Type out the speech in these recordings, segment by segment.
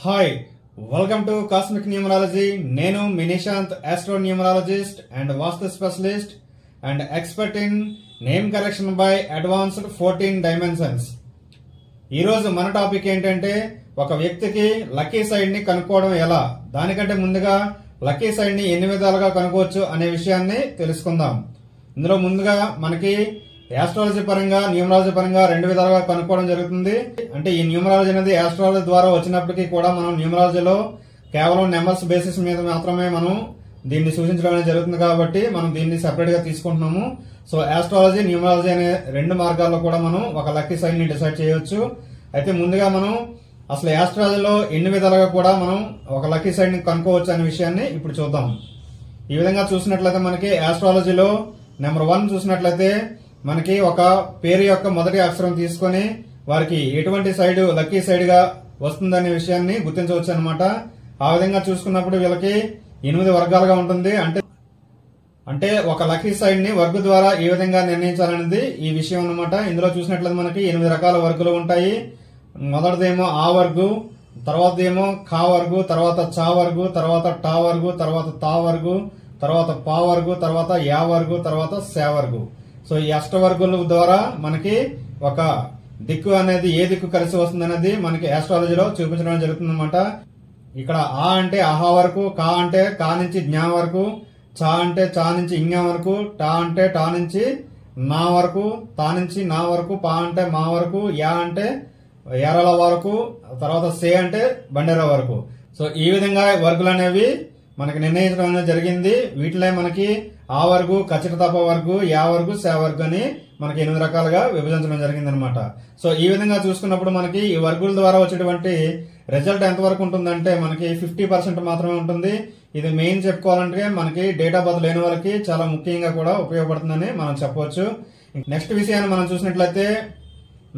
Hi welcome to cosmic numerology. నేను మీ Nishant, astro numerologist and vastu specialist and expert in name correction by advanced 14 dimensions. ఈ రోజు మన topic ఏంటంటే ఒక వ్యక్తికి లక్కీ సైడ్ ని కనుక్కోవడం ఎలా, దానికంటే ముందుగా లక్కీ సైడ్ ని ఎన్ని విధాలుగా కనుక్కోవచ్చు అనే విషయాన్ని తెలుసుకుందాం. ఇందులో ముందుగా మనకి ఆస్ట్రాలజీ పరంగా, న్యూమరాలజీ పరంగా రెండు విధాలుగా కనుక్కోవడం జరుగుతుంది. అంటే ఈ న్యూమరాలజీ అనేది ఆస్ట్రాలజీ ద్వారా వచ్చినప్పటికీ కూడా మనం న్యూమరాలజీలో కేవలం నెంబర్స్ బేసిస్ మీద మాత్రమే మనం దీన్ని సూచించడం అనేది జరుగుతుంది కాబట్టి మనం దీన్ని సెపరేట్ గా తీసుకుంటున్నాము. సో ఆస్ట్రాలజీ, న్యూమరాలజీ అనే రెండు మార్గాల్లో కూడా మనం ఒక లక్కీ సైడ్ ని డిసైడ్ చేయవచ్చు. అయితే ముందుగా మనం అసలు ఆస్ట్రాలజీలో ఎన్ని విధాలుగా కూడా మనం ఒక లక్కీ సైడ్ ని కనుక్కోవచ్చు అనే విషయాన్ని ఇప్పుడు చూద్దాం. ఈ విధంగా చూసినట్లయితే మనకి ఆస్ట్రాలజీలో నెంబర్ 1 చూసినట్లయితే మనకి ఒక పేరు యొక్క మొదటి అక్షరం తీసుకొని వారికి ఎటువంటి సైడ్ లక్కీ సైడ్ గా వస్తుందనే విషయాన్ని గుర్తించవచ్చు అనమాట. ఆ విధంగా చూసుకున్నప్పుడు వీళ్ళకి 8 వర్గాలుగా ఉంటుంది. అంటే ఒక లక్కీ సైడ్ ని వర్గు ద్వారా ఏ విధంగా నిర్ణయించాలనేది ఈ విషయం అన్నమాట. ఇందులో చూసినట్లయితే మనకి 8 రకాల వర్గులు ఉంటాయి. మొదటిదేమో ఆ వర్గు, తర్వాత ఏమో ఖా వర్గు, తర్వాత చా వర్గు, తర్వాత టా వర్గు, తర్వాత తా వర్గు, తర్వాత పా వర్గు, తర్వాత యా వర్గు, తర్వాత శా వర్గు. సో ఈ అష్టవర్గుల ద్వారా మనకి ఒక దిక్కు అనేది ఏ దిక్కు కలిసి వస్తుంది అనేది మనకి ఆస్ట్రాలజీలో చూపించడం జరుగుతుంది అనమాట. ఇక్కడ ఆ అంటే ఆహా వరకు, కా అంటే కా నుంచి జ్ఞా వరకు, చా అంటే చా నుంచి ఇంజ్ఞా వరకు, టా అంటే టా నుంచి నా వరకు, తా నుంచి నా వరకు, పా అంటే మా వరకు, యా అంటే ఏరల వరకు, తర్వాత సే అంటే బండెర వరకు. సో ఈ విధంగా వర్గులు అనేవి మనకి నిర్ణయించడం అనేది జరిగింది. వీటిలో మనకి ఆ వర్గు, ఖచ్చిత తప వర్గు, యా వర్గు, శా వర్గు అని మనకి 8 రకాలుగా విభజించడం జరిగింది అనమాట. సో ఈ విధంగా చూసుకున్నప్పుడు మనకి ఈ వర్గుల ద్వారా వచ్చేటువంటి రిజల్ట్ ఎంత వరకు ఉంటుందంటే మనకి 50% మాత్రమే ఉంటుంది. ఇది మెయిన్ చెప్పుకోవాలంటే మనకి డేట్ ఆఫ్ బర్త్ లేని వారికి చాలా ముఖ్యంగా కూడా ఉపయోగపడుతుందని మనం చెప్పవచ్చు. నెక్స్ట్ విషయాన్ని మనం చూసినట్లయితే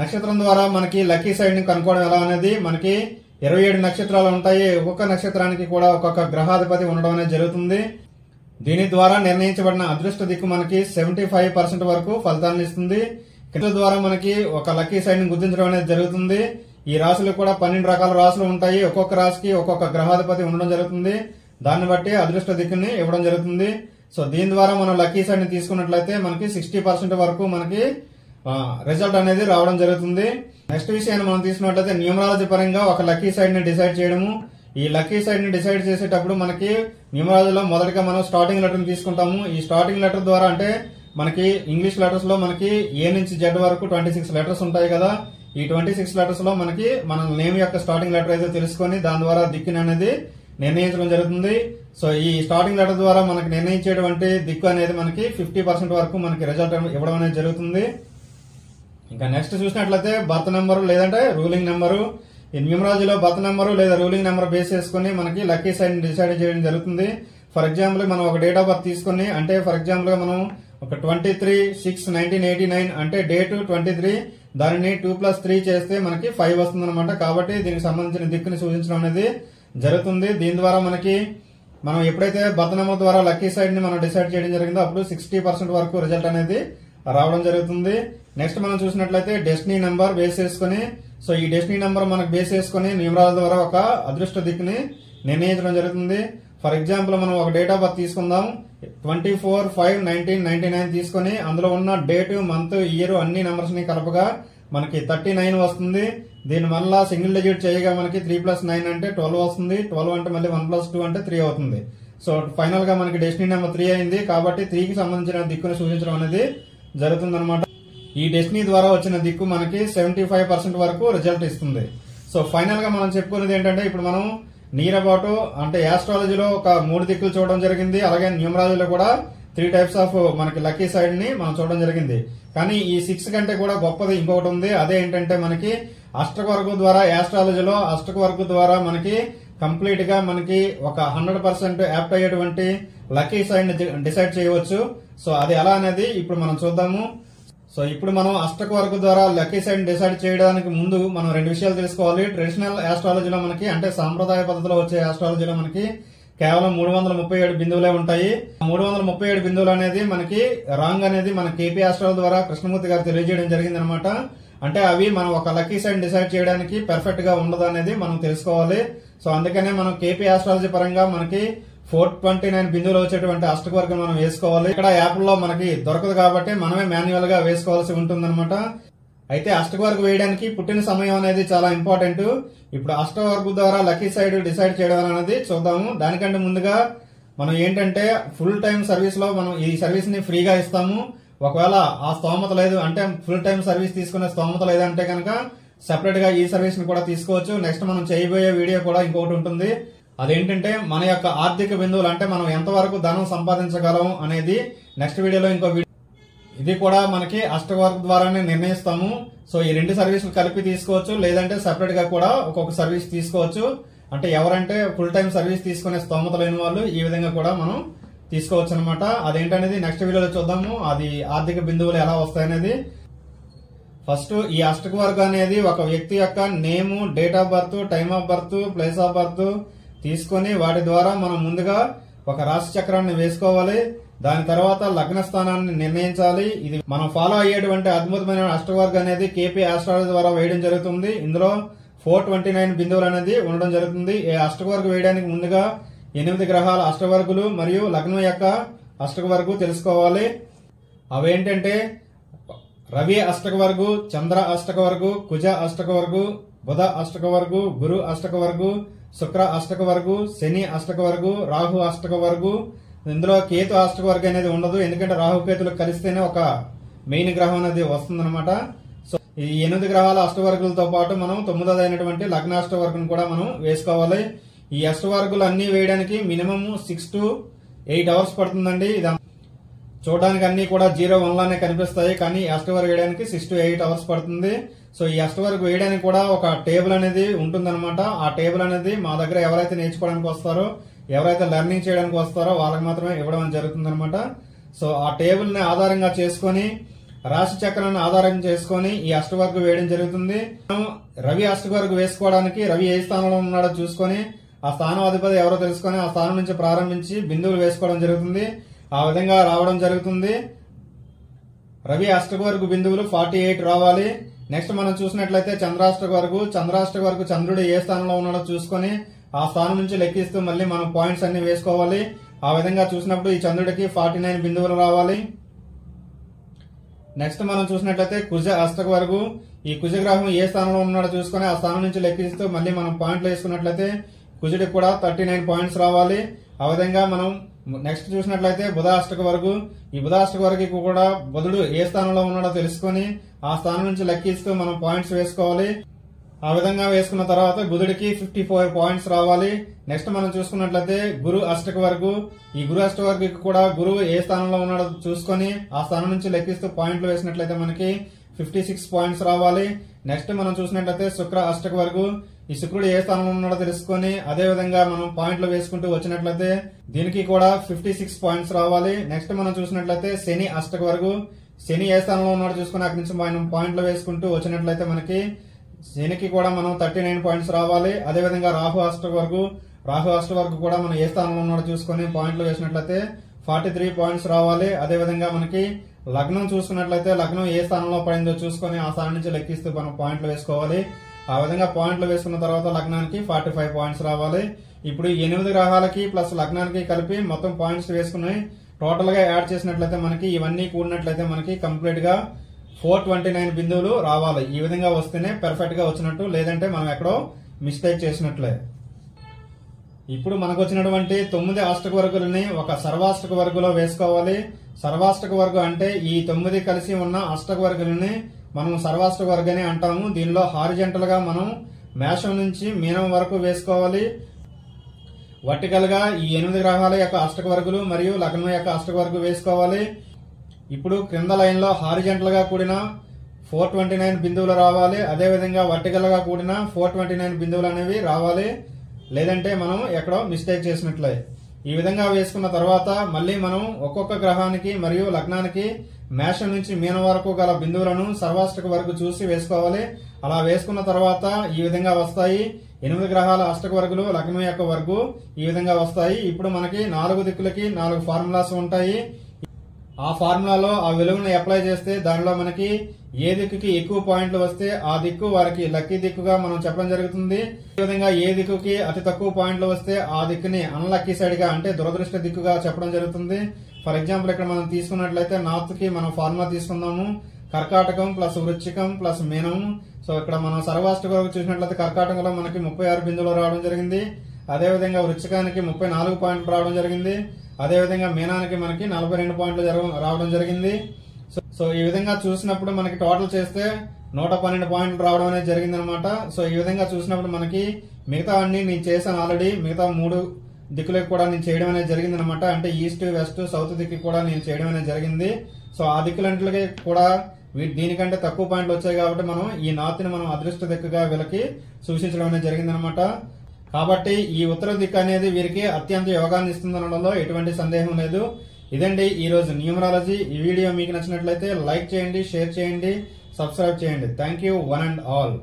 నక్షత్రం ద్వారా మనకి లక్కీ సైడ్ ని కనుక్కోవడం ఎలా అనేది మనకి 27 నక్షత్రాలు ఉంటాయి. ఒక్కొక్క నక్షత్రానికి కూడా ఒక్కొక్క గ్రహాధిపతి ఉండడం అనేది జరుగుతుంది. దీని ద్వారా నిర్ణయించబడిన అదృష్ట దిక్కు మనకి 75% వరకు ఫలితాన్ని ఇస్తుంది. ఇతరుల ద్వారా మనకి ఒక లక్కీ సైడ్ ని గుర్తించడం అనేది జరుగుతుంది. ఈ రాశులు కూడా 12 రకాల రాశులు ఉంటాయి. ఒక్కొక్క రాశికి ఒక్కొక్క గ్రహాధిపతి ఉండడం జరుగుతుంది. దాన్ని బట్టి అదృష్ట దిక్కుని ఇవ్వడం జరుగుతుంది. సో దీని ద్వారా మనం లక్కీ సైడ్ ని తీసుకున్నట్లయితే మనకి 60% వరకు మనకి రిజల్ట్ అనేది రావడం జరుగుతుంది. నెక్స్ట్ విషయాన్ని మనం తీసుకున్నట్లయితే న్యూమరాలజీ పరంగా ఒక లక్కీ సైడ్ ని డిసైడ్ చేయడము. ఈ లక్కీ సైడ్ ని డిసైడ్ చేసేటప్పుడు మనకి న్యూమరాలజీలో మొదటిగా మనం స్టార్టింగ్ లెటర్ ని తీసుకుంటాము. ఈ స్టార్టింగ్ లెటర్ ద్వారా అంటే మనకి ఇంగ్లీష్ లెటర్స్ లో మనకి ఏ నుంచి జెడ్ వరకు 26 లెటర్స్ ఉంటాయి కదా. ఈ 26 లెటర్స్ లో మనకి మన నేమ్ యొక్క స్టార్టింగ్ లెటర్ ఏదో తెలుసుకొని దాని ద్వారా దిక్కుని అనేది నిర్ణయించడం జరుగుతుంది. సో ఈ స్టార్టింగ్ లెటర్ ద్వారా మనకి నిర్ణయించేటువంటి దిక్కు అనేది మనకి 50% వరకు మనకి రిజల్ట్ ఇవ్వడం అనేది జరుగుతుంది. ఇంకా నెక్స్ట్ చూసినట్లయితే బర్త్ నెంబరు లేదంటే రూలింగ్ నెంబరు. ఈ న్యూమరాలజీలో బర్త్ నెంబరు లేదా రూలింగ్ నెంబర్ బేస్ చేసుకుని మనకి లక్కీ సైడ్ ని డిసైడ్ చేయడం జరుగుతుంది. ఫర్ ఎగ్జాంపుల్ మనం ఒక డేట్ ఆఫ్ బర్త్ తీసుకుని అంటే ఫర్ ఎగ్జాంపుల్ గా మనం ఒక 23/6/1989 అంటే డేట్ 23, దానిని 2+3 చేస్తే మనకి 5 వస్తుంది అనమాట. కాబట్టి దీనికి సంబంధించిన దిక్కుని సూచించడం అనేది జరుగుతుంది. దీని ద్వారా మనకి మనం ఎప్పుడైతే బర్త్ నెంబర్ ద్వారా లక్కీ సైడ్ ని మనం డిసైడ్ చేయడం జరిగిందో అప్పుడు 60% వరకు రిజల్ట్ అనేది రావడం జరుగుతుంది. నెక్స్ట్ మనం చూసినట్లయితే డెస్టినీ నెంబర్ బేస్ చేసుకుని, సో ఈ డెస్టినీ నెంబర్ మనకు బేస్ చేసుకుని న్యూమరాలజీ ద్వారా ఒక అదృష్ట దిక్కుని నిర్ణయించడం జరుగుతుంది. ఫర్ ఎగ్జాంపుల్ మనం ఒక డేట్ ఆఫ్ బర్త్ తీసుకుందాం. 24/5/1999 తీసుకుని అందులో ఉన్న డేట్, మంత్, ఇయర్ అన్ని నెంబర్స్ ని కలపగా మనకి 39 వస్తుంది. దీని వల్ల సింగిల్ డిజిట్ చేయగా మనకి 3+9 అంటే 12 వస్తుంది. 12 అంటే మళ్ళీ 1+2 అంటే 3 అవుతుంది. సో ఫైనల్ గా మనకి డెస్టినీ నెంబర్ 3 అయింది. కాబట్టి 3 కి సంబంధించిన దిక్కుని సూచించడం అనేది జరుగుతుంది అనమాట. ఈ డెస్టినీ ద్వారా వచ్చిన దిక్కు మనకి 75% వరకు రిజల్ట్ ఇస్తుంది. సో ఫైనల్ గా మనం చెప్పుకునేది ఏంటంటే ఇప్పుడు మనం నియర్ అబౌట్ అంటే ఆస్ట్రాలజీలో ఒక 3 దిక్కులు చూడడం జరిగింది. అలాగే న్యూమరాలజీలో కూడా 3 టైప్స్ ఆఫ్ మనకి లక్కీ సైడ్ ని మనం చూడడం జరిగింది. కానీ ఈ 6 కంటే కూడా గొప్పది ఇంకొకటి ఉంది. అదే ఏంటంటే మనకి అష్టక వర్గు ద్వారా ఆస్ట్రాలజీలో అష్టక వర్గు ద్వారా మనకి కంప్లీట్ గా మనకి ఒక 100% యాప్ట్ అయ్యేటువంటి లక్కీ సైడ్ ని డిసైడ్ చేయవచ్చు. సో అది ఎలా అనేది ఇప్పుడు మనం చూద్దాము. సో ఇప్పుడు మనం అష్టక వర్గు ద్వారా లక్కీ సైడ్ డిసైడ్ చేయడానికి ముందు మనం 2 విషయాలు తెలుసుకోవాలి. ట్రెడిషనల్ ఆస్ట్రాలజీలో మనకి అంటే సాంప్రదాయ పద్ధతిలో వచ్చే ఆస్ట్రాలజీలో మనకి కేవలం 337 బిందువులే ఉంటాయి. 337 బిందువులు అనేది మనకి రాంగ్ అనేది మన కేపీ ఆస్ట్రాల ద్వారా కృష్ణమూర్తి గారు తెలియజేయడం జరిగింది అనమాట. అంటే అవి మనం ఒక లక్కీ సైడ్ డిసైడ్ చేయడానికి పర్ఫెక్ట్ గా ఉండదు అనేది మనం తెలుసుకోవాలి. సో అందుకనే మనం కేపీ ఆస్ట్రాలజీ పరంగా మనకి 429 బిందువులు వచ్చేటువంటి అష్టకవర్గం మనం వేసుకోవాలి. ఇక్కడ యాప్లో మనకి దొరకదు కాబట్టి మనమే మాన్యువల్ గా వేసుకోవాల్సి ఉంటుందన్నమాట. అయితే అష్టకవర్గం వేయడానికి పుట్టిన సమయం అనేది చాలా ఇంపార్టెంట్. ఇప్పుడు అష్టవర్గం ద్వారా లక్కీ సైడ్ డిసైడ్ చేయడం అనేది చూద్దాము. దానికంటే ముందుగా మనం ఏంటంటే ఫుల్ టైం సర్వీస్ లో మనం ఈ సర్వీస్ ని ఫ్రీగా ఇస్తాము. ఒకవేళ ఆ స్తోమత లేదు అంటే ఫుల్ టైం సర్వీస్ తీసుకునే స్తోమత లేదంటే కనుక సెపరేట్ గా ఈ సర్వీస్ ని కూడా తీసుకోవచ్చు. నెక్స్ట్ మనం చేయబోయే వీడియో కూడా ఇంకొకటి ఉంటుంది. అదేంటంటే మన యొక్క ఆర్థిక బిందువులు అంటే మనం ఎంతవరకు ధనం సంపాదించగలం అనేది నెక్స్ట్ వీడియోలో ఇంకో వీడియో. ఇది కూడా మనకి అష్టవర్గం ద్వారానే నిర్ణయిస్తాము. సో ఈ రెండు సర్వీసులు కలిపి తీసుకోవచ్చు, లేదంటే సెపరేట్ గా కూడా ఒక్కొక్క సర్వీస్ తీసుకోవచ్చు. అంటే ఎవరంటే ఫుల్ టైం సర్వీస్ తీసుకునే స్తోమత లేని వాళ్ళు ఈ విధంగా కూడా మనం తీసుకోవచ్చు అనమాట. అదేంటనేది నెక్స్ట్ వీడియోలో చూద్దాము. అది ఆర్థిక బిందువులు ఎలా వస్తాయనేది. ఫస్ట్ ఈ అష్టకవర్గం అనేది ఒక వ్యక్తి యొక్క name, date of birth, time of birth, place of birth తీసుకొని వాటి ద్వారా మనం ముందుగా ఒక రాశి చక్రాన్ని వేసుకోవాలి. దాని తర్వాత లగ్న స్థానాన్ని నిర్ణయించాలి. ఇది మనం ఫాలో అయ్యేటువంటి అద్భుతమైన అష్టవర్గం అనేది కేపీ ఆస్ట్రాలజీ ద్వారా వేయడం జరుగుతుంది. ఇందులో 429 బిందువులు అనేది ఉండడం జరుగుతుంది. ఈ అష్టవర్గం వేయడానికి ముందుగా 8 గ్రహాల అష్టవర్గులు మరియు లగ్నం యొక్క అష్టవర్గు తెలుసుకోవాలి. అవేంటంటే రవి అష్టకవర్గు, చంద్ర అష్టకవర్గు, కుజ అష్టకవర్గు, బుధ అష్టకవర్గు, గురు అష్టకవర్గు, శుక్ర అష్టకవర్గు, శని అష్టకవర్గు, రాహు అష్టకవర్గు. ఇందులో కేతు అష్టకవర్గ అనేది ఉండదు, ఎందుకంటే రాహుకేతులు కలిస్తేనే ఒక మెయిన్ గ్రహం అనేది వస్తుందన్నమాట. సో ఈ 8 గ్రహాల అష్టవర్గులతో పాటు మనం 9వ అయినటువంటి లగ్నాష్టవర్గం కూడా మనం వేసుకోవాలి. ఈ అష్టవర్గులు అన్ని వేయడానికి మినిమం 6 to 8 అవర్స్ పడుతుందండి. ఇది చూడడానికి అన్ని కూడా 0-1 లానే కనిపిస్తాయి, కానీ ఈ అష్టవర్గం వేయడానికి 6 to 8 అవర్స్ పడుతుంది. సో ఈ అష్టవర్గం వేయడానికి కూడా ఒక టేబుల్ అనేది ఉంటుందన్నమాట. ఆ టేబుల్ అనేది మా దగ్గర ఎవరైతే నేర్చుకోవడానికి వస్తారో, ఎవరైతే లెర్నింగ్ చేయడానికి వస్తారో వాళ్ళకి మాత్రమే ఇవ్వడం జరుగుతుందన్నమాట. సో ఆ టేబుల్ ని ఆధారంగా చేసుకుని రాశి చక్రాన్ని ఆధారం చేసుకుని ఈ అష్టవర్గం వేయడం జరుగుతుంది. రవి అష్టవర్గం వేసుకోవడానికి రవి ఏ స్థానంలో ఉన్నాడో చూసుకొని ఆ స్థానం అధిపతి ఎవరో తెలుసుకొని ఆ స్థానం నుంచి ప్రారంభించి బిందువులు వేసుకోవడం జరుగుతుంది. ఆ విధంగా రావడం జరుగుతుంది. రవి అష్టవర్గ బిందువులు 48 రావాలి. నెక్స్ట్ మనం చూసినట్లయితే చంద్రాష్టవర్గు చంద్రుడు ఏ స్థానంలో ఉన్నాడో చూసుకొని ఆ స్థానం నుంచి లెక్కిస్తూ మళ్ళీ మనం పాయింట్స్ అన్ని వేసుకోవాలి. ఆ విధంగా చూసినప్పుడు ఈ చంద్రుడికి 49 బిందువులు రావాలి. నెక్స్ట్ మనం చూసినట్లయితే కుజ అష్టవర్గు, ఈ కుజగ్రహం ఏ స్థానంలో ఉన్నాడో చూసుకొని ఆ స్థానం నుంచి లెక్కిస్తూ మళ్ళీ మనం పాయింట్లు వేసుకున్నట్లయితే కుజుడికి కూడా 39 పాయింట్స్ రావాలి. ఆ విధంగా మనం నెక్స్ట్ చూసినట్లయితే బుధ అష్టకవర్గు, ఈ బుధ అష్టకవర్గకి కూడా బుధుడు ఏ స్థానంలో ఉన్నాడో తెలుసుకొని ఆ స్థానం నుంచి లెక్కిస్తూ మనం పాయింట్స్ వేసుకోవాలి. ఆ విధంగా వేసుకున్న తర్వాత బుధుడికి 54 పాయింట్స్ రావాలి. నెక్స్ట్ మనం చూసుకున్నట్లయితే గురు అష్టకవర్గు, ఈ గురు అష్టవర్గకి కూడా గురువు ఏ స్థానంలో ఉన్నాడో చూసుకొని ఆ స్థానం నుంచి లెక్కిస్తూ పాయింట్లు వేసినట్లయితే మనకి 56 పాయింట్స్ రావాలి. నెక్స్ట్ మనం చూసినట్లయితే శుక్ర అష్టకవర్గు, ఈ శుక్రుడు ఏ స్థానంలో ఉన్నాడో తెలుసుకొని అదే విధంగా మనం పాయింట్లు వేసుకుంటూ వచ్చినట్లయితే దీనికి కూడా 56 పాయింట్స్ రావాలి. నెక్స్ట్ మనం చూసినట్లయితే శని అష్టకవర్గు, శని ఏ స్థానంలో ఉన్నాడో చూసుకుని అక్కడి నుంచి మనం పాయింట్లు వేసుకుంటూ వచ్చినట్లయితే మనకి శనికి కూడా మనం 39 పాయింట్స్ రావాలి. అదేవిధంగా రాహు అష్టవర్గు కూడా మనం ఏ స్థానంలో ఉన్నాడో చూసుకొని పాయింట్లు వేసినట్లయితే 43 పాయింట్స్ రావాలి. అదేవిధంగా మనకి లగ్నం చూసుకున్నట్లయితే లగ్నం ఏ స్థానంలో పడిందో చూసుకొని ఆ స్థానం నుంచి లెక్కిస్తూ మనం పాయింట్లు వేసుకోవాలి. ఆ విధంగా పాయింట్లు వేసుకున్న తర్వాత లగ్నానికి 45 పాయింట్స్ రావాలి. ఇప్పుడు 8 గ్రహాలకి ప్లస్ లగ్నానికి కలిపి మొత్తం పాయింట్స్ వేసుకుని టోటల్ గా యాడ్ చేసినట్లయితే మనకి ఇవన్నీ కూడినట్లయితే మనకి కంప్లీట్ గా 429 బిందువులు రావాలి. ఈ విధంగా వస్తేనే పెర్ఫెక్ట్ గా వచ్చినట్టు, లేదంటే మనం ఎక్కడో మిస్టేక్ చేసినట్లే. ఇప్పుడు మనకు వచ్చినటువంటి 9 అష్టకవర్గులని ఒక సర్వాష్టక వర్గులో వేసుకోవాలి. సర్వాష్టక వర్గం అంటే ఈ 9 కలిసి ఉన్న అష్టకవర్గులని మనం సర్వాష్టక వర్గని అంటాము. దీనిలో హారిజెంటల్ గా మనం మేషం నుంచి మీనం వరకు వేసుకోవాలి. వర్టికల్ గా ఈ 8 గ్రహాల యొక్క అష్టకవర్గులు మరియు లగ్నం యొక్క అష్టకవర్గు వేసుకోవాలి. ఇప్పుడు క్రింద లైన్ లో హారిజెంటల్ గా కూడిన 429 బిందువులు రావాలి. అదేవిధంగా వర్టికల్ గా కూడిన 429 బిందువులు అనేవి రావాలి, లేదంటే మనం ఎక్కడో మిస్టేక్ చేసినట్లే. ఈ విధంగా వేసుకున్న తర్వాత మళ్ళీ మనం ఒక్కొక్క గ్రహానికి మరియు లగ్నానికి మేషం నుంచి మీనం వరకు గల బిందువులను సర్వాష్టక వరకు చూసి వేసుకోవాలి. అలా వేసుకున్న తర్వాత ఈ విధంగా వస్తాయి 8 గ్రహాల అష్టక వర్గులు, లగ్నం యొక్క వర్గు ఈ విధంగా వస్తాయి. ఇప్పుడు మనకి 4 దిక్కులకి 4 ఫార్ములాస్ ఉంటాయి. ఆ ఫార్ములాలో ఆ విలువను అప్లై చేస్తే దానిలో మనకి ఏ దిక్కుకి ఎక్కువ పాయింట్లు వస్తే ఆ దిక్కు వారికి లక్కీ దిక్కుగా మనం చెప్పడం జరుగుతుంది. ఈ విధంగా ఏ దిక్కుకి అతి తక్కువ పాయింట్లు వస్తే ఆ దిక్కుని అన్లక్కీ సైడ్ గా అంటే దురదృష్ట దిక్కుగా చెప్పడం జరుగుతుంది. ఫర్ ఎగ్జాంపుల్ ఇక్కడ మనం తీసుకున్నట్లయితే నార్త్ కి మనం ఫార్ములా తీసుకుందాము. కర్కాటకం ప్లస్ వృశ్చికం ప్లస్ మీనం. సో ఇక్కడ మనం సర్వాస్ట్ వరకు చూసినట్లయితే కర్కాటకంలో మనకి 36 బిందువులు రావడం జరిగింది. అదేవిధంగా వృశ్చికానికి 34 పాయింట్లు రావడం జరిగింది. అదేవిధంగా మీనానికి మనకి 42 పాయింట్లు రావడం జరిగింది. సో ఈ విధంగా చూసినప్పుడు మనకి టోటల్ చేస్తే 112 పాయింట్లు రావడం అనేది జరిగింది అనమాట. సో ఈ విధంగా చూసినప్పుడు మనకి మిగతా అన్ని నేను చేశాను ఆల్రెడీ. మిగతా 3 దిక్కులకు కూడా నేను చేయడం అనేది జరిగింది అనమాట. అంటే ఈస్ట్ వెస్ట్ సౌత్ దిక్కు కూడా నేను చేయడం అనేది జరిగింది. సో ఆ దిక్కులంటికి కూడా దీనికంటే తక్కువ పాయింట్లు వచ్చాయి కాబట్టి మనం ఈ నార్త్ ని మనం అదృష్ట దిక్కుగా వీళ్ళకి సూచించడం అనేది జరిగింది అనమాట. కాబట్టి ఈ ఉత్తర దిక్కు అనేది వీరికి అత్యంత యోగాన్ని ఇస్తుందనడంలో ఎటువంటి సందేహం లేదు. ఇదండి ఈ రోజు న్యూమరాలజీ. ఈ వీడియో మీకు నచ్చినట్లయితే లైక్ చేయండి, షేర్ చేయండి, సబ్స్క్రైబ్ చేయండి. Thank you one and all.